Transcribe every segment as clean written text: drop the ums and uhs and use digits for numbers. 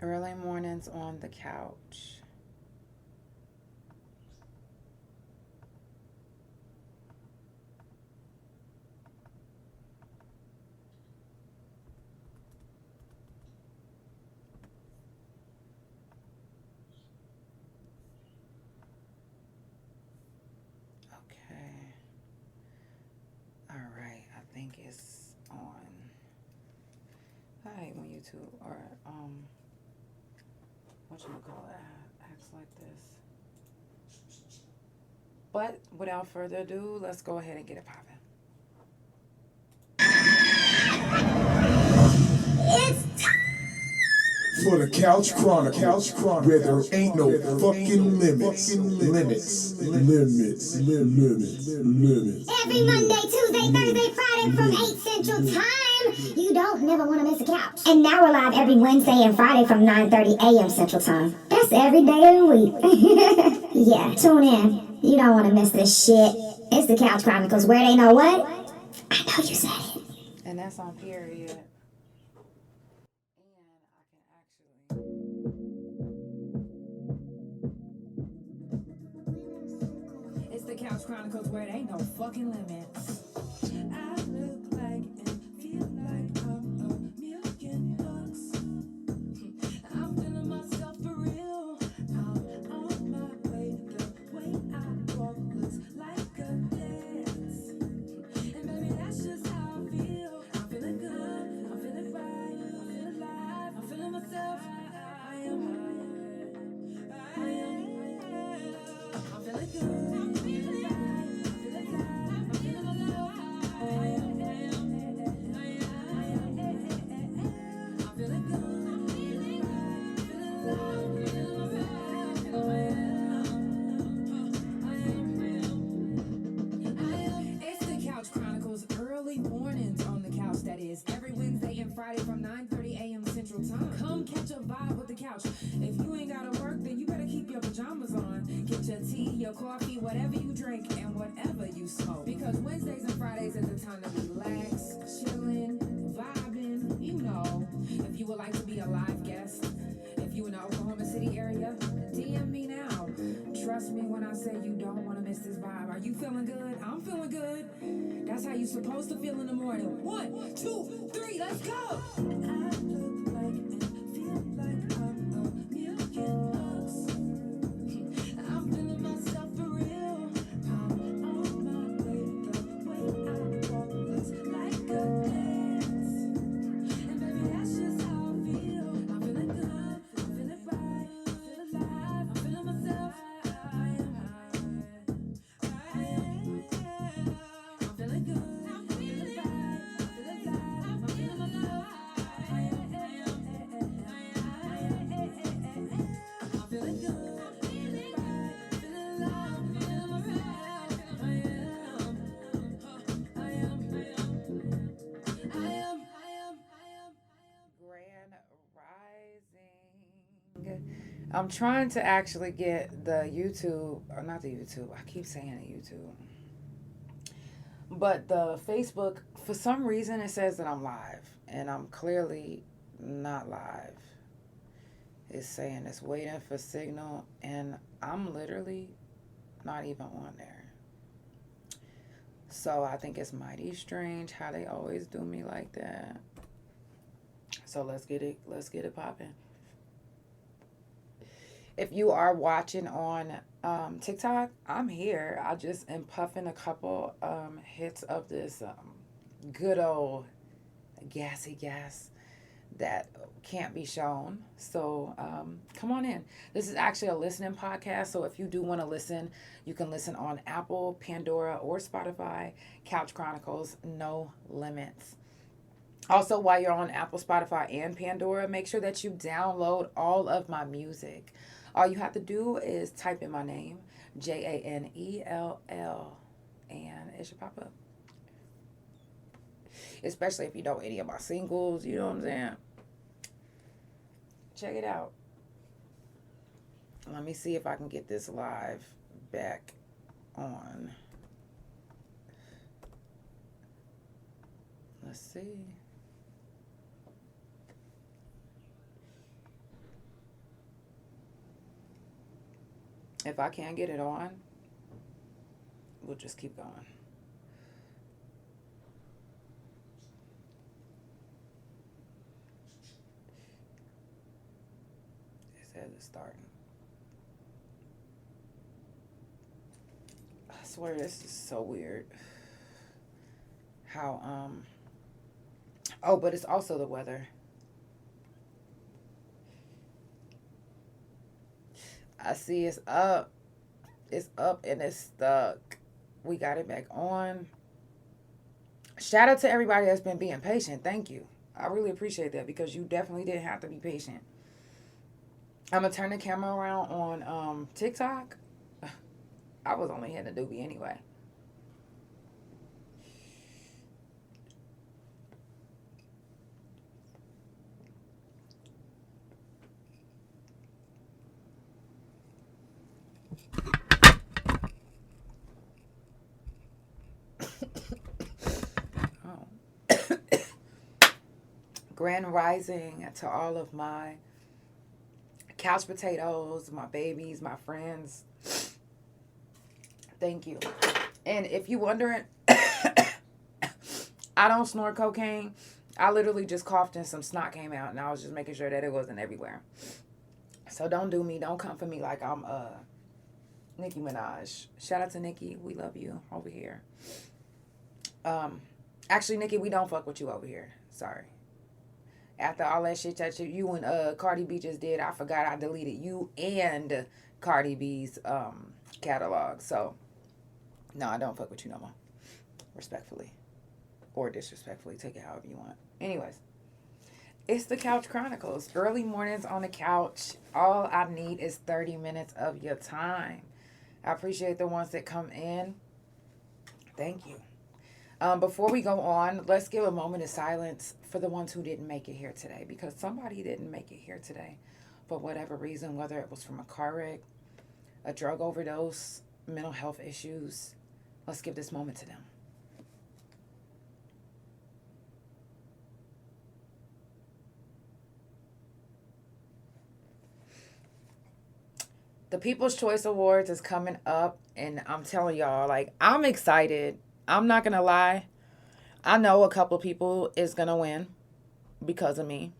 Early mornings on the couch. Okay. All right. I think it's on. I hate when YouTube or what you call it acts like this. But without further ado, let's go ahead and get it popping. For the Couch Chronicles, where there ain't no fucking limits. Every Monday, Tuesday, Thursday, Friday from 8 Central Time. You don't never want to miss a couch. And now we're live every Wednesday and Friday from 9:30 a.m. Central Time. That's every day of the week. Yeah, tune in. You don't want to miss this shit. It's the Couch Chronicles, where they know what? I know you said it. And that's on period. And it's the Couch Chronicles where it ain't no fucking limits. I look like and feel like I'm a million bucks. I'm feeling myself for real. I'm on my way. The way I walk looks like a dance. And baby, that's just how I feel. I'm feeling good. I'm feeling right. I feel alive. I'm feeling myself. I am. I'm feeling good. I'm feeling right. I feel alive. I'm feeling myself. It's the Couch Chronicles, early mornings on the couch, that is, every Wednesday and Friday from 9:30 a.m. Central Time. Come catch a vibe with the couch. If you ain't gotta work, then you better keep your pajamas on. Get your tea, your coffee, whatever you drink, and whatever you smoke. Because Wednesdays and Fridays is the time to relax, chilling, vibing, you know. If you would like to be a live guest, if you in the Oklahoma City area, DM me now. Trust me when I say you don't want to miss this vibe. Are you feeling good? I'm feeling good. That's how you supposed to feel in the morning. 1, 2, 3, let's go. I look like and feel like I'm a million bucks. I'm feeling myself for real. I'm on my way. The way I walk looks like a dance. And baby, that's just how I feel. I'm feeling good. I'm feeling right. I feel alive. I'm feeling myself. I am. I'm feeling good. I'm feeling right. I feel alive. I'm feeling myself. I am. I'm feeling good. I'm feeling right. I feel alive. I'm feeling alright. I am. Grand Rising. I'm trying to actually get the YouTube, or not the YouTube, I keep saying the YouTube, but the Facebook, for some reason it says that I'm live, and I'm clearly not live. It's saying it's waiting for signal, and I'm literally not even on there. So I think it's mighty strange how they always do me like that. So let's get it popping. If you are watching on TikTok, I'm here. I just am puffing a couple hits of this good old gassy gas that can't be shown. So come on in. This is actually a listening podcast. So if you do want to listen, you can listen on Apple, Pandora, or Spotify. Couch Chronicles No Limits. Also, while you're on Apple, Spotify, and Pandora, make sure that you download all of my music. All you have to do is type in my name, Janell, and it should pop up. Especially if you know any of my singles, you know what I'm saying? Check it out. Let me see if I can get this live back on. Let's see. If I can't get it on, we'll just keep going. It says it's starting. I swear this is so weird. How, oh, but it's also the weather. I see it's up. It's up and it's stuck. We got it back on. Shout out to everybody that's been being patient. Thank you. I really appreciate that because you definitely didn't have to be patient. I'm going to turn the camera around on TikTok. I was only hitting the doobie anyway. Grand rising to all of my couch potatoes, my babies, my friends. Thank you. And if you wondering, I don't snort cocaine. I literally just coughed and some snot came out, and I was just making sure that it wasn't everywhere. So don't do me. Don't come for me like I'm Nicki Minaj. Shout out to Nicki. We love you over here. Actually, Nicki, we don't fuck with you over here. Sorry. After all that shit that you and Cardi B just did, I forgot I deleted you and Cardi B's catalog. So, no, I don't fuck with you no more. Respectfully. Or disrespectfully. Take it however you want. Anyways. It's the Couch Chronicles. Early mornings on the couch. All I need is 30 minutes of your time. I appreciate the ones that come in. Thank you. Before we go on, let's give a moment of silence for the ones who didn't make it here today. Because somebody didn't make it here today for whatever reason, whether it was from a car wreck, a drug overdose, mental health issues. Let's give this moment to them. The People's Choice Awards is coming up, and I'm telling y'all, like, I'm excited. I'm not going to lie. I know a couple of people is going to win because of me.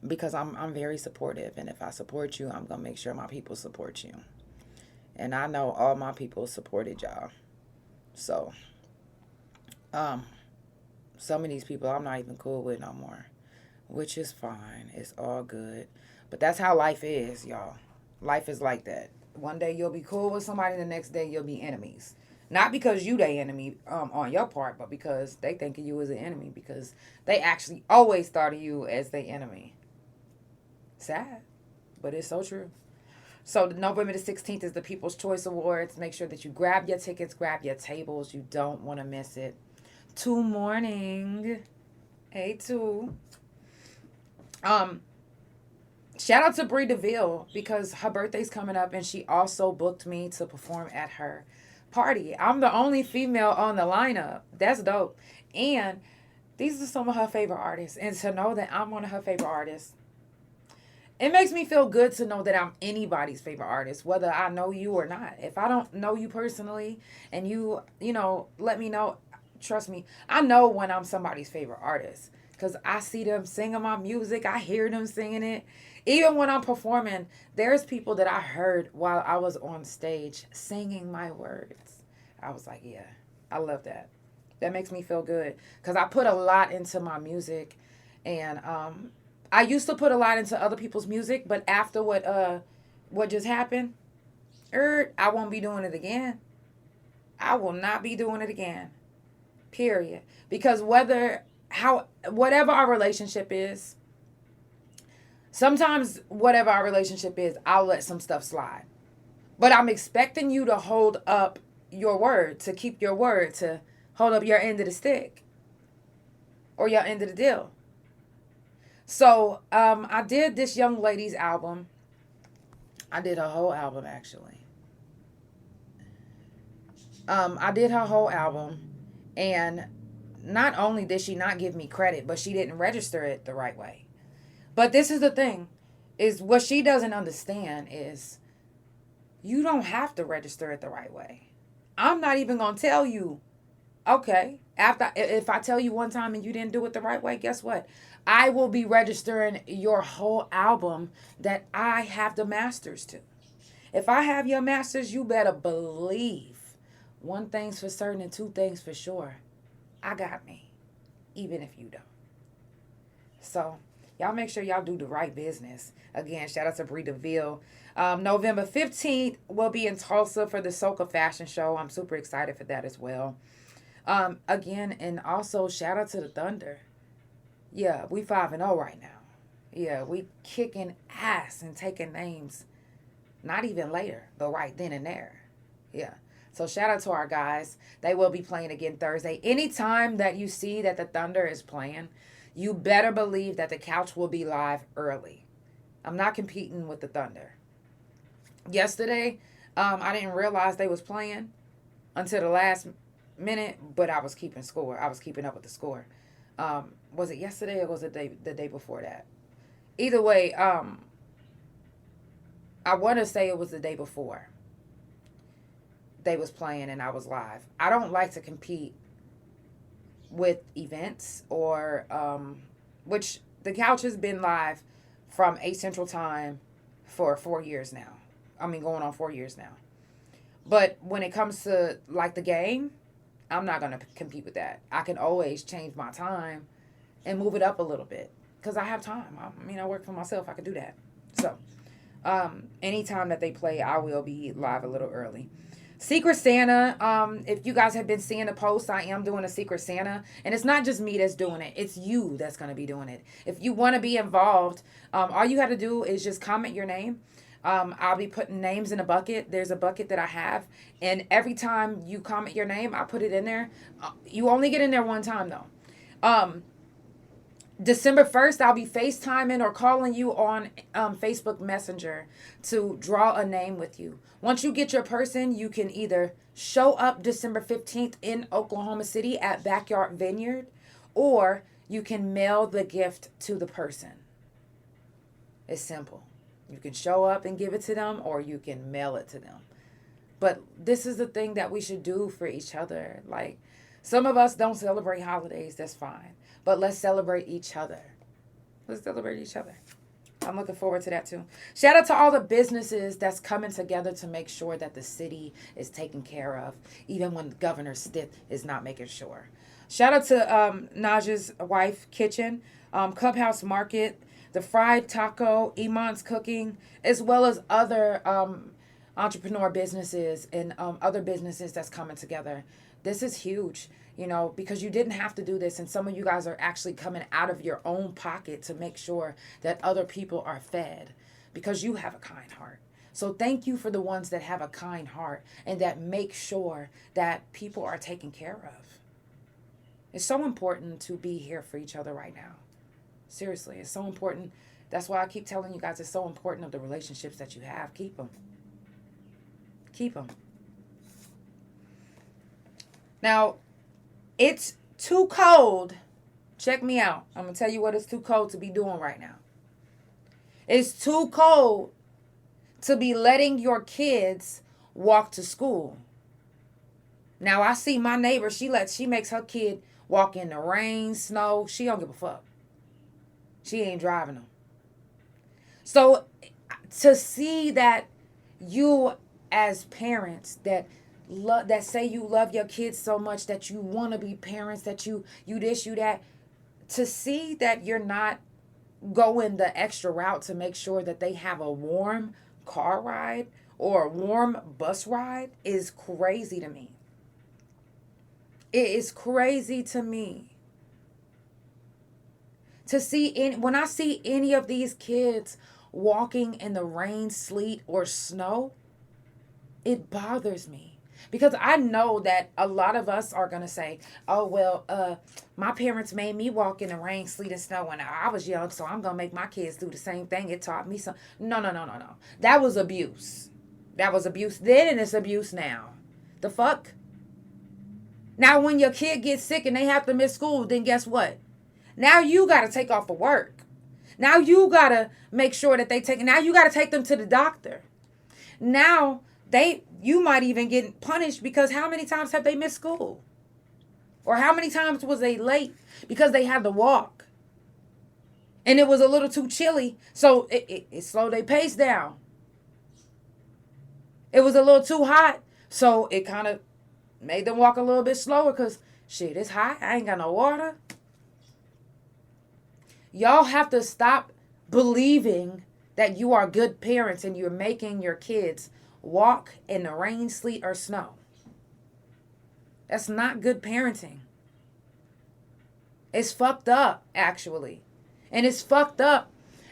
Because I'm very supportive. And if I support you, I'm going to make sure my people support you. And I know all my people supported y'all. So, some of these people I'm not even cool with no more. Which is fine. It's all good. But that's how life is, y'all. Life is like that. One day you'll be cool with somebody, the next day you'll be enemies. Not because you they enemy on your part, but because they think of you as an enemy. Because they actually always thought of you as their enemy. Sad, but it's so true. So November the 16th is the People's Choice Awards. Make sure that you grab your tickets, grab your tables. You don't want to miss it. 2 morning. Hey, 2. Shout out to Brie DeVille because her birthday's coming up and she also booked me to perform at her party. I'm the only female on the lineup. That's dope. And these are some of her favorite artists. And to know that I'm one of her favorite artists, it makes me feel good to know that I'm anybody's favorite artist, whether I know you or not. If I don't know you personally and you let me know, trust me, I know when I'm somebody's favorite artist because I see them singing my music. I hear them singing it. Even when I'm performing, there's people that I heard while I was on stage singing my words. I was like, yeah, I love that. That makes me feel good because I put a lot into my music. And I used to put a lot into other people's music, but after what just happened, I won't be doing it again. I will not be doing it again. Period. Because whatever our relationship is, sometimes whatever our relationship is, I'll let some stuff slide. But I'm expecting you to hold up your word, to keep your word, to hold up your end of the stick or your end of the deal. So I did this young lady's album. I did her whole album, actually. I did her whole album. And not only did she not give me credit, but she didn't register it the right way. But this is the thing, is what she doesn't understand is You don't have to register it the right way. I'm not even going to tell you, okay, if I tell you one time and you didn't do it the right way, guess what? I will be registering your whole album that I have the masters to. If I have your masters, you better believe one thing's for certain and two things for sure. I got me, even if you don't. So, y'all make sure y'all do the right business. Again, shout out to Brie DeVille. November 15th, we'll be in Tulsa for the Soca Fashion Show. I'm super excited for that as well. Again, and also shout out to the Thunder. Yeah, we 5-0 right now. Yeah, we kicking ass and taking names. Not even later, but right then and there. Yeah. So shout out to our guys. They will be playing again Thursday. Anytime that you see that the Thunder is playing, you better believe that the couch will be live early. I'm not competing with the Thunder. Yesterday, I didn't realize they was playing until the last minute, but I was keeping score. I was keeping up with the score. Was it yesterday or was it the day before that? Either way, I want to say it was the day before they was playing and I was live. I don't like to compete with events or which the couch has been live from 8 Central Time for 4 years now. I mean, going on 4 years now. But when it comes to like the game, I'm not going to compete with that. I can always change my time and move it up a little bit because I have time. I work for myself. I can do that. So, anytime that they play, I will be live a little early. Secret Santa, if you guys have been seeing the posts, I am doing a Secret Santa. And it's not just me that's doing it. It's you that's going to be doing it. If you want to be involved, all you have to do is just comment your name. I'll be putting names in a bucket. There's a bucket that I have. And every time you comment your name, I put it in there. You only get in there one time, though. December 1st, I'll be FaceTiming or calling you on Facebook Messenger to draw a name with you. Once you get your person, you can either show up December 15th in Oklahoma City at Backyard Vineyard, or you can mail the gift to the person. It's simple. You can show up and give it to them, or you can mail it to them. But this is the thing that we should do for each other. Like, some of us don't celebrate holidays. That's fine. But let's celebrate each other. Let's celebrate each other. I'm looking forward to that too. Shout out to all the businesses that's coming together to make sure that the city is taken care of, even when Governor Stitt is not making sure. Shout out to Naja's wife kitchen, Clubhouse Market, the Fried Taco, Iman's Cooking, as well as other entrepreneur businesses and other businesses that's coming together. This is huge. Because you didn't have to do this. And some of you guys are actually coming out of your own pocket to make sure that other people are fed because you have a kind heart. So thank you for the ones that have a kind heart and that make sure that people are taken care of. It's so important to be here for each other right now. Seriously, it's so important. That's why I keep telling you guys it's so important of the relationships that you have. Keep them. Keep them. Now, it's too cold. Check me out. I'm going to tell you what it's too cold to be doing right now. It's too cold to be letting your kids walk to school. Now, I see my neighbor. She makes her kid walk in the rain, snow. She don't give a fuck. She ain't driving them. So, to see that you as parents that say you love your kids so much that you want to be parents, that you this, you that, to see that you're not going the extra route to make sure that they have a warm car ride or a warm bus ride is crazy to me. It is crazy to me. To see when I see any of these kids walking in the rain, sleet, or snow, it bothers me. Because I know that a lot of us are going to say, oh, well, my parents made me walk in the rain, sleet, and snow when I was young, so I'm going to make my kids do the same thing. It taught me some. No. That was abuse. That was abuse then, and it's abuse now. The fuck? Now, when your kid gets sick and they have to miss school, then guess what? Now you got to take off of work. Now you got to make sure that now you got to take them to the doctor. Now you might even get punished because how many times have they missed school? Or how many times was they late because they had to walk? And it was a little too chilly, so it slowed their pace down. It was a little too hot, so it kind of made them walk a little bit slower because, shit, it's hot. I ain't got no water. Y'all have to stop believing that you are good parents and you're making your kids walk in the rain, sleet, or snow. That's not good parenting. It's fucked up, actually. And it's fucked up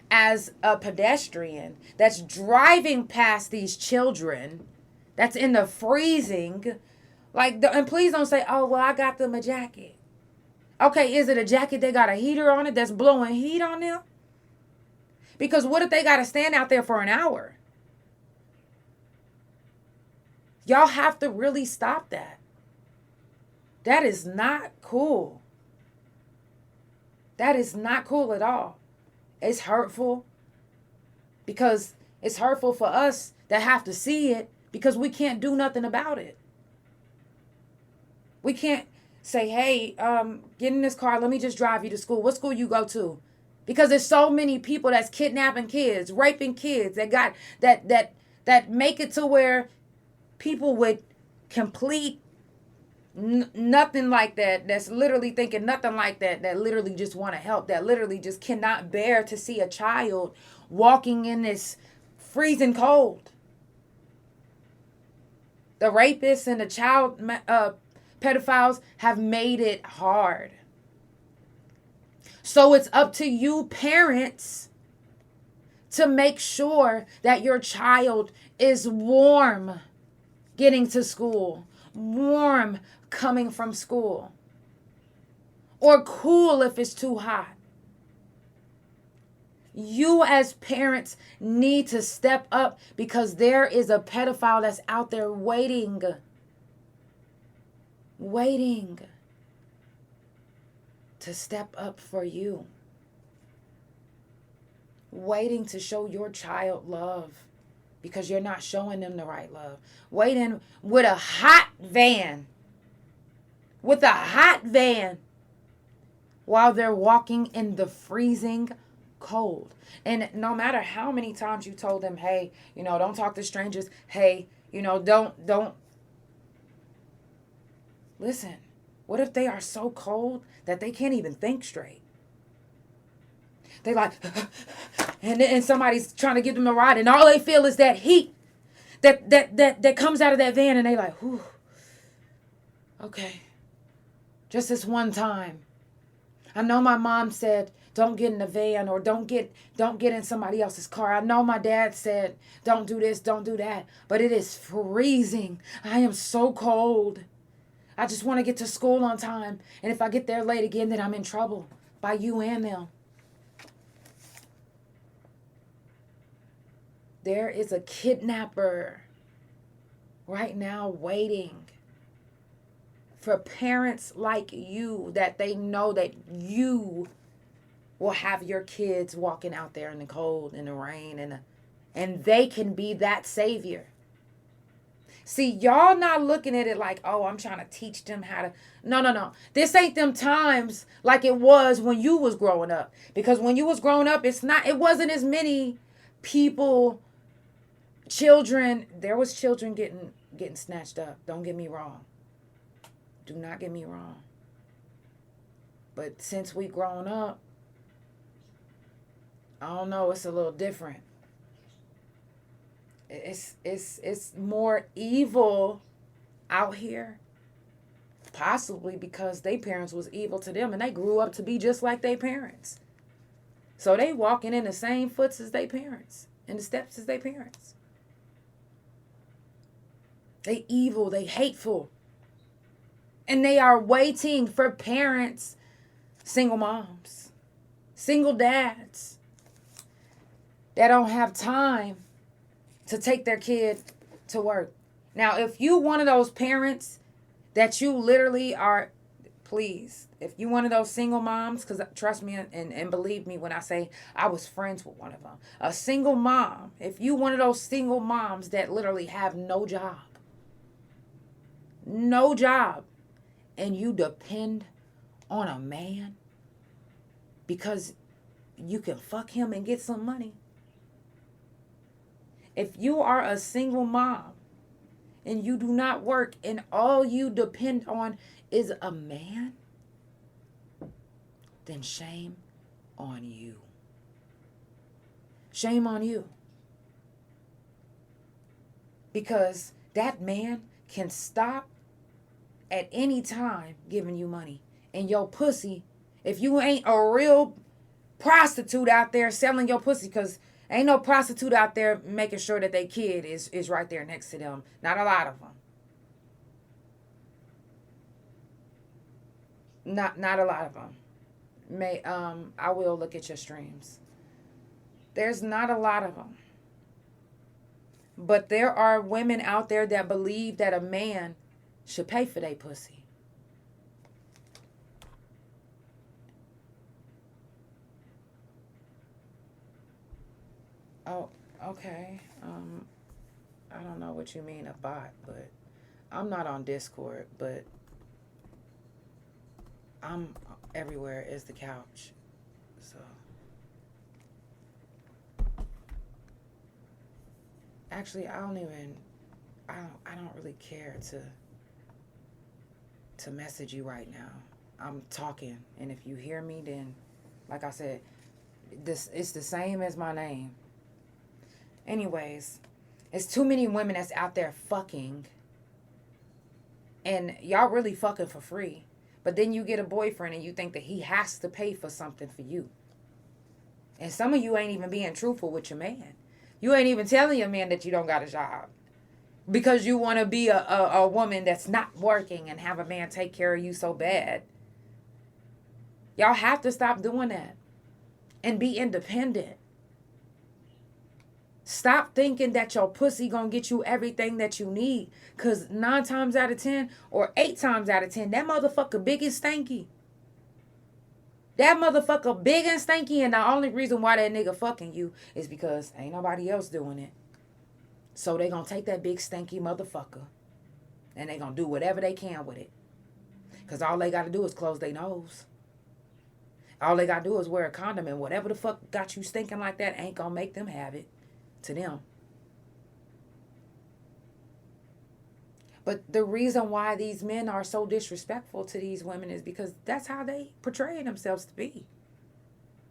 as a pedestrian that's driving past these children that's in the freezing. And please don't say, oh, well, I got them a jacket. Okay, is it a jacket that got a heater on it that's blowing heat on them? Because what if they got to stand out there for an hour? Y'all have to really stop that. That is not cool. That is not cool at all. It's hurtful because it's hurtful for us that have to see it because we can't do nothing about it. We can't say, hey, get in this car. Let me just drive you to school. What school you go to? Because there's so many people that's kidnapping kids, raping kids, that got that make it to where people with complete nothing like that, that's literally thinking nothing like that, that literally just want to help, that literally just cannot bear to see a child walking in this freezing cold. The rapists and the child pedophiles have made it hard. So it's up to you parents to make sure that your child is warm getting to school, warm coming from school, or cool if it's too hot. You as parents need to step up because there is a pedophile that's out there waiting to step up for you, waiting to show your child love because you're not showing them the right love, waiting with a hot van, while they're walking in the freezing cold. And no matter how many times you told them, hey, don't talk to strangers. Hey, don't. Listen, what if they are so cold that they can't even think straight? They like, and somebody's trying to give them a ride, and all they feel is that heat that comes out of that van, and they like, whew, okay, just this one time. I know my mom said, don't get in the van, or don't get in somebody else's car. I know my dad said, don't do this, don't do that, but it is freezing. I am so cold. I just want to get to school on time, and if I get there late again, then I'm in trouble by you and them. There is a kidnapper right now waiting for parents like you, that they know that you will have your kids walking out there in the cold, in the rain, and they can be that savior. See, y'all not looking at it like, oh, I'm trying to teach them how to. No. This ain't them times like it was when you was growing up. Because when you was growing up, it wasn't as many people, children. There was children getting snatched up. Don't get me wrong. Do not get me wrong. But since we grown up, I don't know, it's a little different. It's more evil out here, possibly because their parents was evil to them and they grew up to be just like their parents. So they walking in the same foots as their parents, in the steps as their parents. They evil, they hateful. And they are waiting for parents, single moms, single dads that don't have time to take their kid to work. Now, if you one of those parents that you literally are, Please, if you one of those single moms, because trust me and believe me when I say I was friends with one of them. A single mom, if you one of those single moms that literally have no job, and you depend on a man because you can fuck him and get some money. If you are a single mom and you do not work and all you depend on is a man, then shame on you. Shame on you. Because that man can stop at any time giving you money. And your pussy, if you ain't a real prostitute out there selling your pussy, because ain't no prostitute out there making sure that their kid is right there next to them. Not a lot of them. Not a lot of them. I will look at your streams. There's not a lot of them. But there are women out there that believe that a man should pay for their pussy. Oh, okay. I don't know what you mean a bot, but I'm not on Discord, but I'm everywhere is the couch. So actually I don't really care to message you right now. I'm talking, and if you hear me, then like I said, it's the same as my name. Anyways, it's too many women that's out there fucking, and y'all really fucking for free. But then you get a boyfriend and you think that he has to pay for something for you. And some of you ain't even being truthful with your man. You ain't even telling your man that you don't got a job. Because you want to be a woman that's not working and have a man take care of you so bad. Y'all have to stop doing that. And be independent. Stop thinking that your pussy gonna get you everything that you need. Because 9 times out of 10 or 8 times out of 10, that motherfucker big and stanky. That motherfucker big and stanky, and the only reason why that nigga fucking you is because ain't nobody else doing it. So they gonna take that big stanky motherfucker and they gonna do whatever they can with it. Because all they gotta do is close their nose. All they gotta do is wear a condom, and whatever the fuck got you stinking like that ain't gonna make them have it. To them. But the reason why these men are so disrespectful to these women is because that's how they portray themselves to be.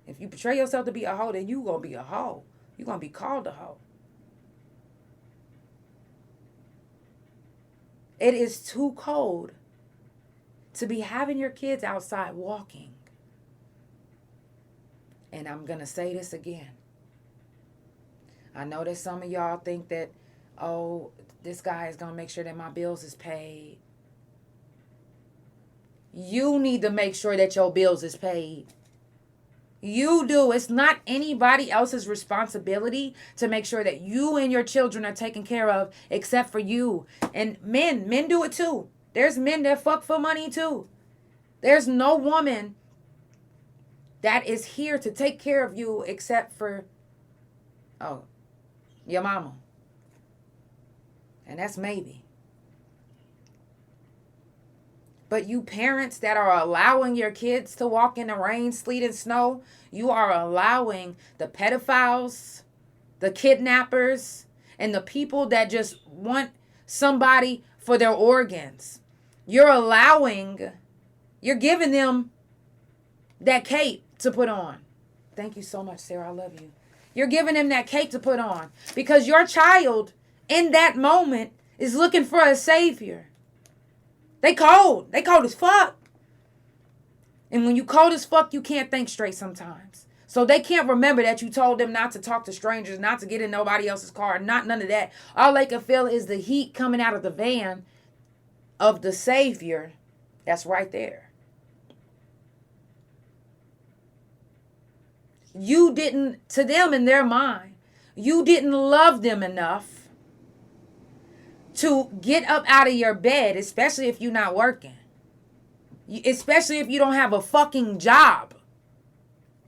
If you portray yourself to be a hoe, then you gonna be a hoe. You gonna be called a hoe. It is too cold to be having your kids outside walking. And I'm gonna say this again. I know that some of y'all think that, oh, this guy is going to make sure that my bills is paid. You need to make sure that your bills is paid. You do. It's not anybody else's responsibility to make sure that you and your children are taken care of except for you. And men do it too. There's men that fuck for money too. There's no woman that is here to take care of you except for, your mama. And that's maybe. But you parents that are allowing your kids to walk in the rain, sleet, and snow, you are allowing the pedophiles, the kidnappers, and the people that just want somebody for their organs. You're giving them that cape to put on. Thank you so much, Sarah. I love you. You're giving them that cape to put on because your child in that moment is looking for a savior. They cold. They cold as fuck. And when you cold as fuck, you can't think straight sometimes. So they can't remember that you told them not to talk to strangers, not to get in nobody else's car, none of that. All they can feel is the heat coming out of the van of the savior that's right there. You didn't, to them in their mind, you didn't love them enough to get up out of your bed, especially if you're not working. Especially if you don't have a fucking job.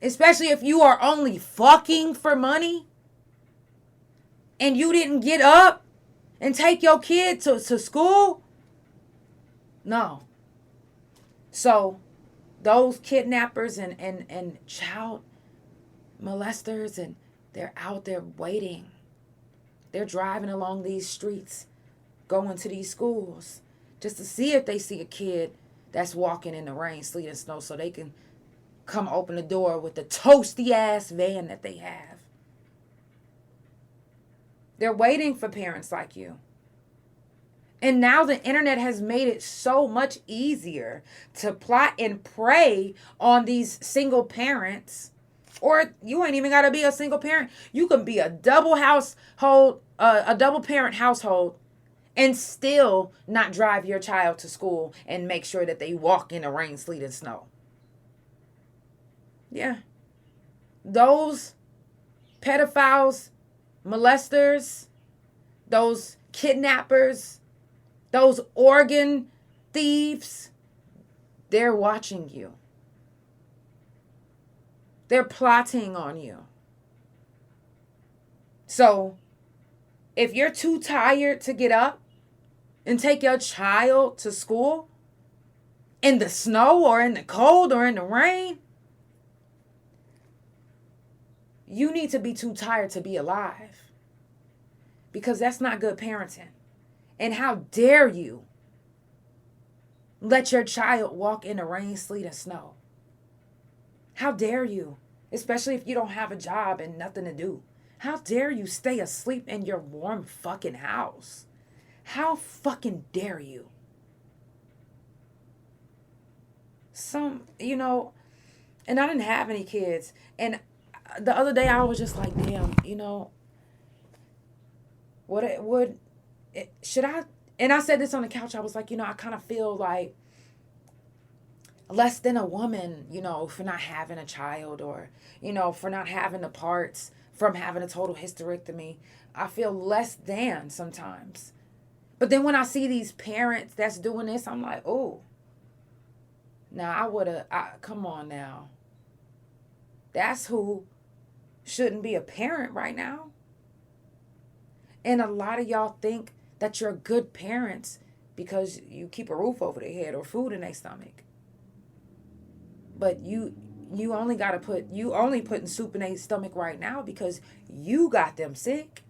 Especially if you are only fucking for money. And you didn't get up and take your kid to school. No. So, those kidnappers and child molesters, and they're out there waiting. They're driving along these streets, going to these schools, just to see if they see a kid that's walking in the rain, sleet, and snow, so they can come open the door with the toasty ass van that they have. They're waiting for parents like you. And now the internet has made it so much easier to plot and prey on these single parents. Or you ain't even got to be a single parent. You can be a double parent household and still not drive your child to school and make sure that they walk in the rain, sleet, and snow. Yeah. Those pedophiles, molesters, those kidnappers, those organ thieves, they're watching you. They're plotting on you. So, if you're too tired to get up and take your child to school in the snow or in the cold or in the rain, you need to be too tired to be alive. Because that's not good parenting. And how dare you let your child walk in the rain, sleet, and snow? How dare you? Especially if you don't have a job and nothing to do. How dare you stay asleep in your warm fucking house? How fucking dare you? And I didn't have any kids. And the other day I was just like, damn, should I? And I said this on the couch. I was like, I kind of feel like less than a woman, for not having a child, or, for not having the parts from having a total hysterectomy. I feel less than sometimes. But then when I see these parents that's doing this, I'm like, oh, now come on now. That's who shouldn't be a parent right now. And a lot of y'all think that you're good parents because you keep a roof over their head or food in their stomach. But you only putting soup in their stomach right now because you got them sick.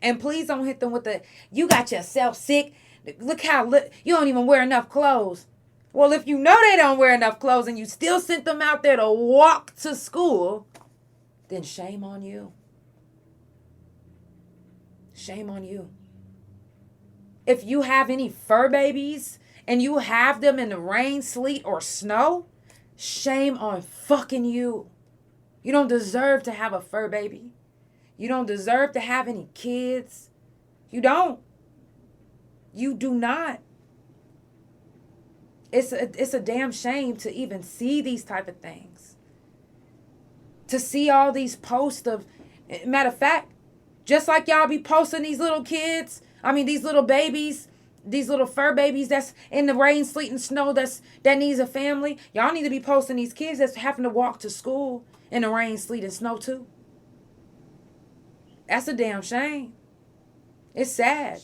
And please don't hit them with you got yourself sick. Look how you don't even wear enough clothes. Well, if you know they don't wear enough clothes and you still sent them out there to walk to school, then shame on you. Shame on you. If you have any fur babies and you have them in the rain, sleet, or snow, shame on fucking you. You don't deserve to have a fur baby. You don't deserve to have any kids. You don't. You do not. It's a damn shame to even see these type of things. To see all these posts of, matter of fact, just like y'all be posting these little kids, these little babies, these little fur babies that's in the rain, sleet, and snow that needs a family. Y'all need to be posting these kids that's having to walk to school in the rain, sleet, and snow too. That's a damn shame. It's sad.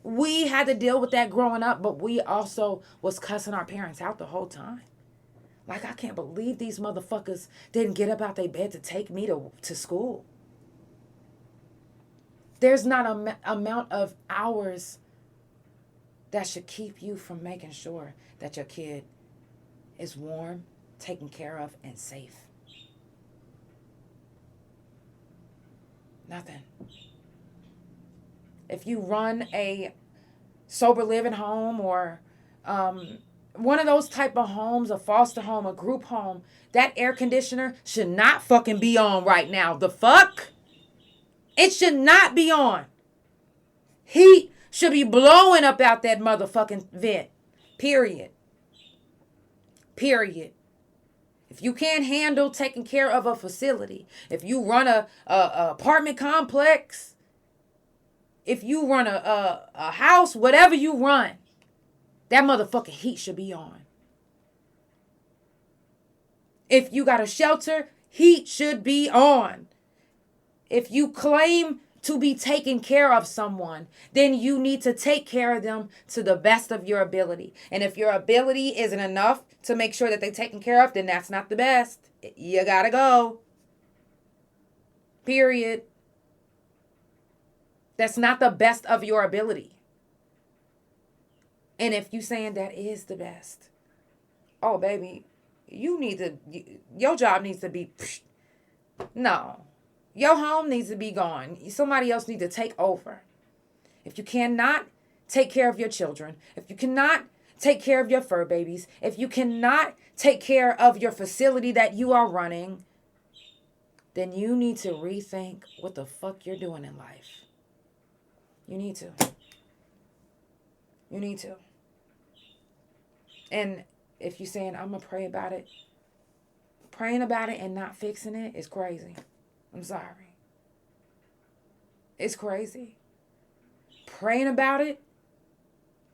We had to deal with that growing up, but we also was cussing our parents out the whole time. Like, I can't believe these motherfuckers didn't get up out their bed to take me to school. There's not an amount of hours that should keep you from making sure that your kid is warm, taken care of, and safe. Nothing. If you run a sober living home or one of those type of homes, a foster home, a group home, that air conditioner should not fucking be on right now. The fuck? It should not be on. Heat should be blowing up out that motherfucking vent. Period. If you can't handle taking care of a facility, if you run a apartment complex, if you run a house, whatever you run, that motherfucking heat should be on. If you got a shelter, heat should be on. If you claim to be taking care of someone, then you need to take care of them to the best of your ability. And if your ability isn't enough to make sure that they're taken care of, then that's not the best. You gotta go. Period. That's not the best of your ability. And if you saying that is the best, oh baby, your job needs to be, no. Your home needs to be gone. Somebody else needs to take over. If you cannot take care of your children, if you cannot take care of your fur babies, if you cannot take care of your facility that you are running, then you need to rethink what the fuck you're doing in life. You need to. You need to. And if you're saying, I'm going to pray about it, praying about it and not fixing it is crazy. I'm sorry. It's crazy. Praying about it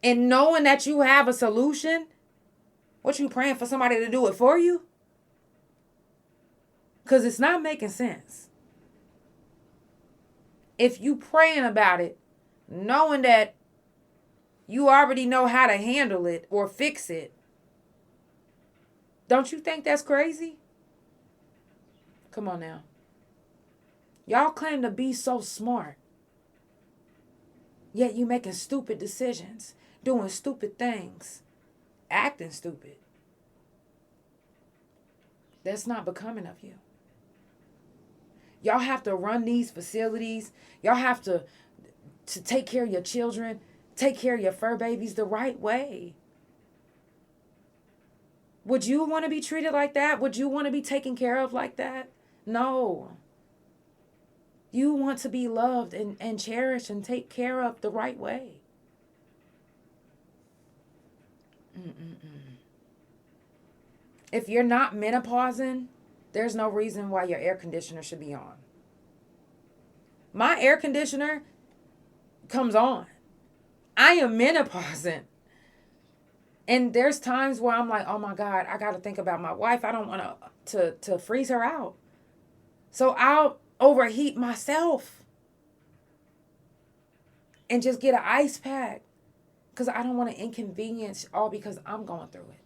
and knowing that you have a solution, what you praying for somebody to do it for you? Because it's not making sense. If you praying about it, knowing that you already know how to handle it or fix it, don't you think that's crazy? Come on now. Y'all claim to be so smart. Yet you making stupid decisions, doing stupid things, acting stupid. That's not becoming of you. Y'all have to run these facilities. Y'all have to take care of your children, take care of your fur babies the right way. Would you want to be treated like that? Would you want to be taken care of like that? No. You want to be loved and cherished and take care of the right way. If you're not menopausing, there's no reason why your air conditioner should be on. My air conditioner comes on. I am menopausing. And there's times where I'm like, oh my God, I got to think about my wife. I don't want to freeze her out. So I'll overheat myself and just get an ice pack because I don't want to inconvenience all because I'm going through it.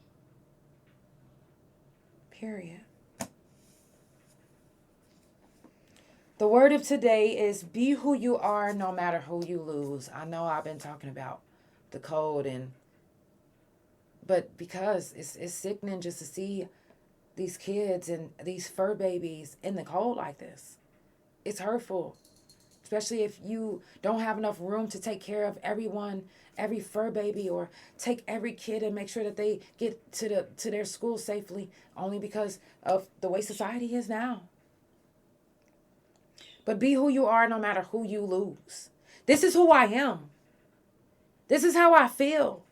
Period. The word of today is be who you are no matter who you lose. I know I've been talking about the cold but because it's sickening just to see these kids and these fur babies in the cold like this. It's hurtful, especially if you don't have enough room to take care of everyone, every fur baby, or take every kid and make sure that they get to their school safely, only because of the way society is now. But be who you are no matter who you lose. This is who I am. This is how I feel.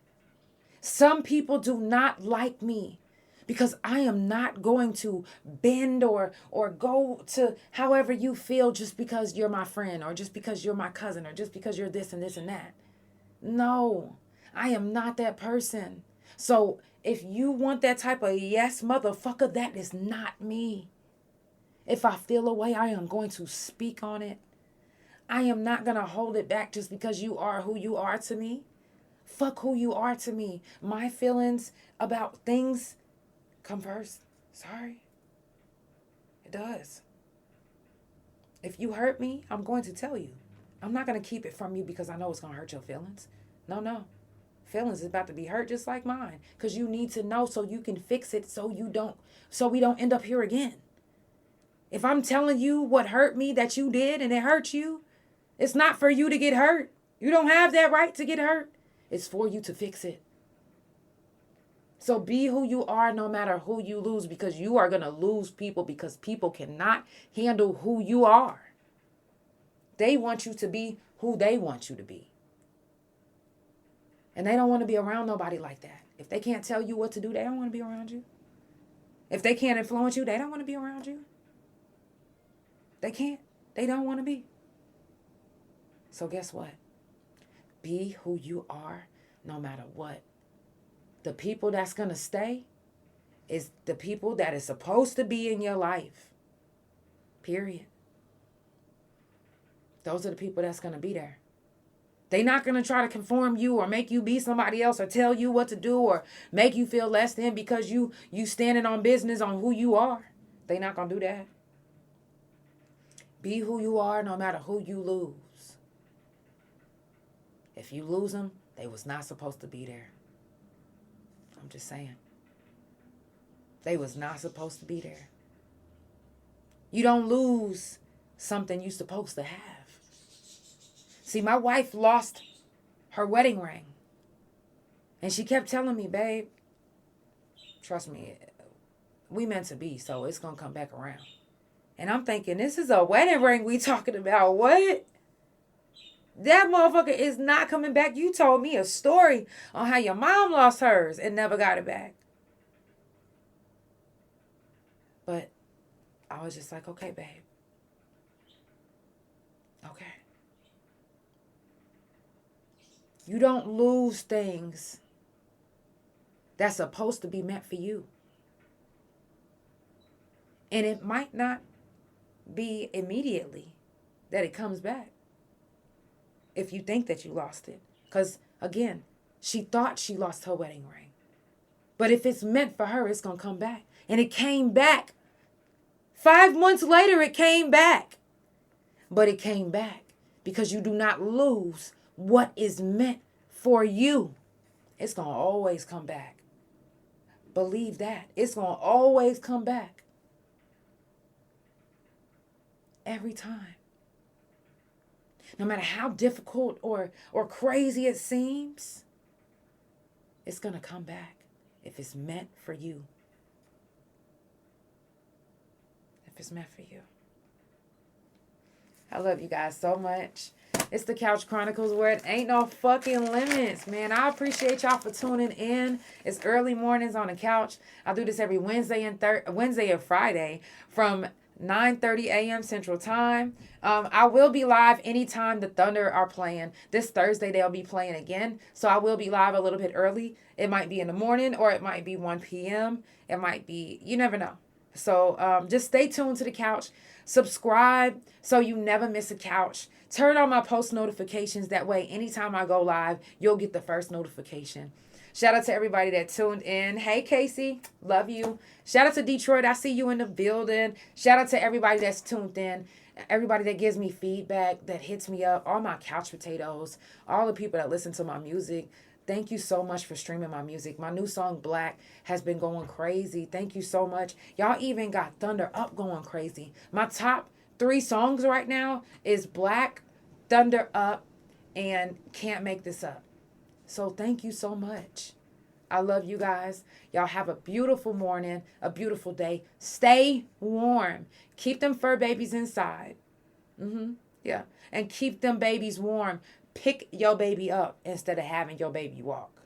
Some people do not like me because I am not going to bend or go to however you feel just because you're my friend or just because you're my cousin or just because you're this and this and that. No, I am not that person. So if you want that type of yes, motherfucker, that is not me. If I feel a way, I am going to speak on it. I am not going to hold it back just because you are who you are to me. Fuck who you are to me. My feelings about things come first. Sorry. It does. If you hurt me, I'm going to tell you. I'm not going to keep it from you because I know it's going to hurt your feelings. No. Feelings is about to be hurt just like mine. Because you need to know so you can fix it so we don't end up here again. If I'm telling you what hurt me that you did and it hurt you, it's not for you to get hurt. You don't have that right to get hurt. It's for you to fix it. So be who you are no matter who you lose, because you are going to lose people because people cannot handle who you are. They want you to be who they want you to be. And they don't want to be around nobody like that. If they can't tell you what to do, they don't want to be around you. If they can't influence you, they don't want to be around you. They can't. They don't want to be. So guess what? Be who you are no matter what. The people that's going to stay is the people that is supposed to be in your life. Period. Those are the people that's going to be there. They're not going to try to conform you or make you be somebody else or tell you what to do or make you feel less than because you standing on business on who you are. They're not going to do that. Be who you are no matter who you lose. If you lose them, they was not supposed to be there. I'm just saying. They was not supposed to be there. You don't lose something you're supposed to have. See, my wife lost her wedding ring. And she kept telling me, babe, trust me, we meant to be, so it's going to come back around. And I'm thinking, this is a wedding ring we talking about. What? That motherfucker is not coming back. You told me a story on how your mom lost hers and never got it back. But I was just like, okay, babe. Okay. You don't lose things that's supposed to be meant for you. And it might not be immediately that it comes back if you think that you lost it. Because, again, she thought she lost her wedding ring. But if it's meant for her, it's going to come back. And it came back. 5 months later, it came back. But it came back because you do not lose what is meant for you. It's going to always come back. Believe that. It's going to always come back. Every time. No matter how difficult or crazy it seems, it's going to come back if it's meant for you. If it's meant for you. I love you guys so much. It's the Couch Chronicles where it ain't no fucking limits, man. I appreciate y'all for tuning in. It's early mornings on the couch. I do this every Wednesday and Friday from 9:30 a.m. Central Time. I will be live anytime the Thunder are playing. This Thursday they'll be playing again, so I will be live a little bit early. It might be in the morning or it might be 1 p.m. It might be, you never know. So just stay tuned to the couch. Subscribe so you never miss a couch. Turn on my post notifications. That way, anytime I go live, you'll get the first notification. Shout out to everybody that tuned in. Hey, Casey. Love you. Shout out to Detroit. I see you in the building. Shout out to everybody that's tuned in. Everybody that gives me feedback, that hits me up. All my couch potatoes. All the people that listen to my music. Thank you so much for streaming my music. My new song, Black, has been going crazy. Thank you so much. Y'all even got Thunder Up going crazy. My top 3 songs right now is Black, Thunder Up, and Can't Make This Up. So thank you so much. I love you guys. Y'all have a beautiful morning, a beautiful day. Stay warm. Keep them fur babies inside. Yeah. And keep them babies warm. Pick your baby up instead of having your baby walk.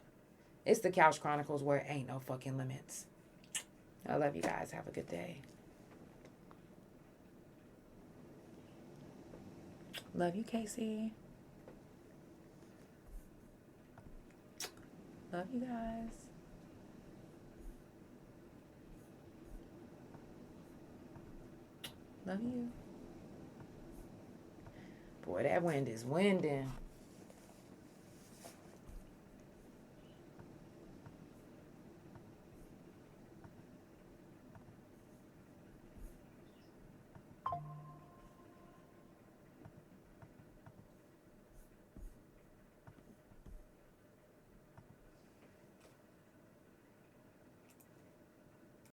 It's the Couch Chronicles where it ain't no fucking limits. I love you guys. Have a good day. Love you, Casey. Love you guys. Love you. Boy, that wind is winding.